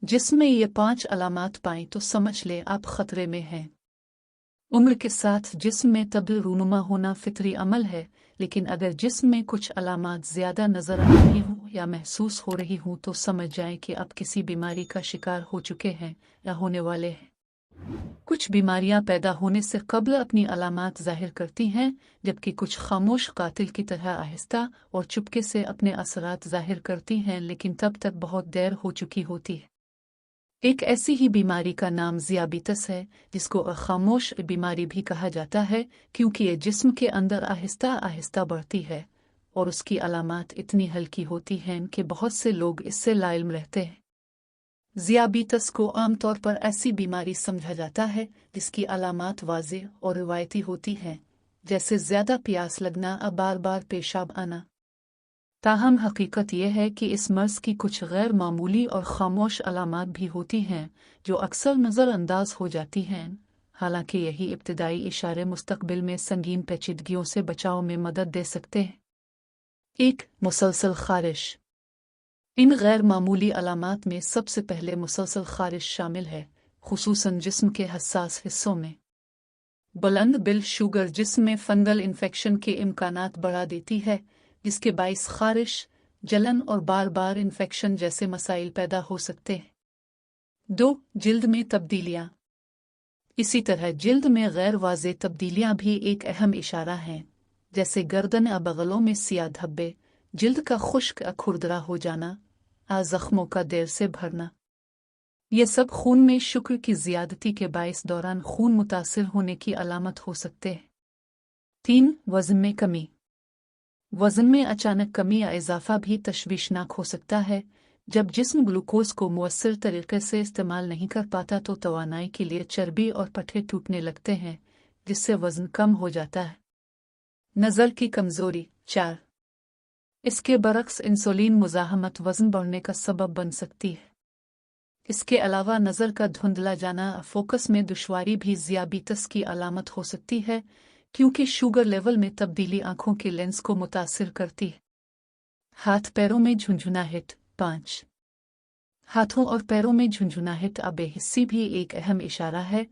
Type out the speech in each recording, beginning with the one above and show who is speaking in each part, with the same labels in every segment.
Speaker 1: जिस्म में ये 5 अलामात पाएं तो समझ ले आप खतरे में हैं। उम्र के साथ जिस्म में तब्दील रूनुमा होना फितरी अमल है, लेकिन अगर जिस्म में कुछ अलामात ज़्यादा नज़र आ रही हों या महसूस हो रही हों तो समझ जाएं कि आप किसी बीमारी का शिकार हो चुके हैं या होने वाले हैं। कुछ बीमारियां पैदा होने से कब्ल अपनी अलामात ज़ाहिर करती हैं, जबकि कुछ खामोश कातिल की तरह आहिस्ता और चुपके से अपने असरात ज़ाहिर करती हैं, लेकिन तब तक बहुत देर हो चुकी होती है। एक ऐसी ही बीमारी का नाम ज़ियाबितस है, जिसको खामोश बीमारी भी कहा जाता है, क्योंकि ये जिस्म के अंदर आहिस्ता आहिस्ता बढ़ती है और उसकी अलामात इतनी हल्की होती हैं कि बहुत से लोग इससे लाइल्म रहते हैं। ज़ियाबितस को आमतौर पर ऐसी बीमारी समझा जाता है जिसकी अलामात वाज़ेह और रिवायती होती हैं, जैसे ज़्यादा प्यास लगना और बार बार पेशाब आना। ताहम हकीकत यह है कि इस मर्ज़ की कुछ गैर मामूली और खामोश अलामात भी होती हैं जो अक्सर नज़रअंदाज हो जाती हैं, हालांकि यही इब्तिदाई इशारे मुस्तकबिल में संगीन पेचीदगियों से बचाव में मदद दे सकते हैं। 1. मुसलसल ख़ारिश। इन गैर मामूली अलामात में सबसे पहले मुसलसल ख़ारिश शामिल है, खुसूसन जिस्म के हसास हिस्सों में। बुलंद बिल शुगर जिस्म में फंगल इन्फेक्शन के इम्कानात बढ़ा देती है, जिसके बाइस ख़ारिश, जलन और बार बार इन्फेक्शन जैसे मसाइल पैदा हो सकते हैं। 2. जिल्द में तब्दीलियाँ। इसी तरह जिल्द में गैर वाज़ेह तब्दीलियाँ भी एक अहम इशारा हैं, जैसे गर्दन या बगलों में सियाह धब्बे, जिल्द का खुश्क या खुरदरा हो जाना, ज़ख्मों का देर से भरना। ये सब खून में शुक्र की ज़्यादती के बाइस दौरान खून मुतासिर होने की अलामत हो सकते हैं। 3. वज़न में कमी। वज़न में अचानक कमी या इजाफा भी तशवीशनाक हो सकता है। जब जिस्म ग्लूकोज को मुअस्सर तरीके से इस्तेमाल नहीं कर पाता तो तवानाई के लिए चर्बी और पट्टे टूटने लगते हैं, जिससे वज़न कम हो जाता है। नज़र की कमज़ोरी। 4. इसके बरक्स इंसुलिन मुज़ाहमत वज़न बढ़ने का सबब बन सकती है। इसके अलावा नज़र का धुंधला जाना, फोकस में दुश्वारी भी ज़ियाबितस की अलामत हो सकती है, क्योंकि शुगर लेवल में तब्दीली आंखों के लेंस को मुतासिर करती है। हाथ पैरों में झुंझुनाहट। 5. हाथों और पैरों में झुंझुनाहट या बेहिस्सी भी एक अहम इशारा है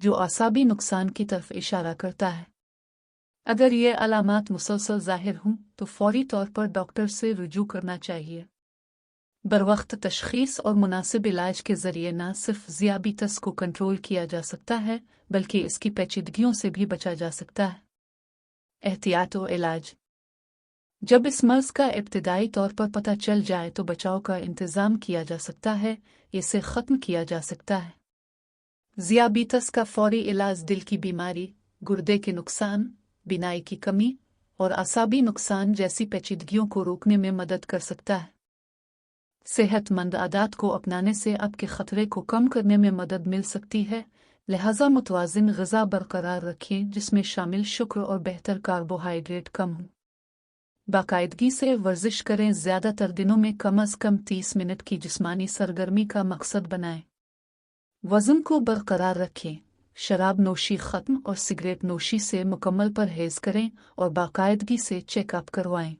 Speaker 1: जो आसाबी नुकसान की तरफ इशारा करता है। अगर ये अलामात मुसलसल ज़ाहिर हों तो फौरी तौर पर डॉक्टर से रुजू करना चाहिए। बरवक्त तशख़ीस और मुनासिब इलाज के ज़रिए न सिर्फ ज़ियाबितस को कंट्रोल किया जा सकता है, बल्कि इसकी पेचीदगियों से भी बचा जा सकता है। एहतियात व इलाज। जब इस मर्ज़ का इब्तिदाई तौर पर पता चल जाए तो बचाव का इंतज़ाम किया जा सकता है, इसे ख़त्म किया जा सकता है। ज़ियाबितस का फौरी इलाज दिल की बीमारी, गुर्दे के नुकसान, बिनाई की कमी और आसाबी नुकसान जैसी पेचीदगियों को रोकने में मदद कर सकता है। सेहतमंद आदत को अपनाने से आपके खतरे को कम करने में मदद मिल सकती है, लिहाजा मुतवाज़िन ग़िज़ा बरकरार रखें जिसमें शामिल शुक्र और बेहतर कार्बोहाइड्रेट कम हों। बाकायदगी से वर्जिश करें, ज़्यादातर दिनों में कम अज़ कम 30 मिनट की जिस्मानी सरगर्मी का मकसद बनाएं। वज़न को बरकरार रखें, शराब नोशी ख़त्म और सिगरेट नोशी से मुकम्मल परहेज़ करें और बाकायदगी से चेकअप करवाएं।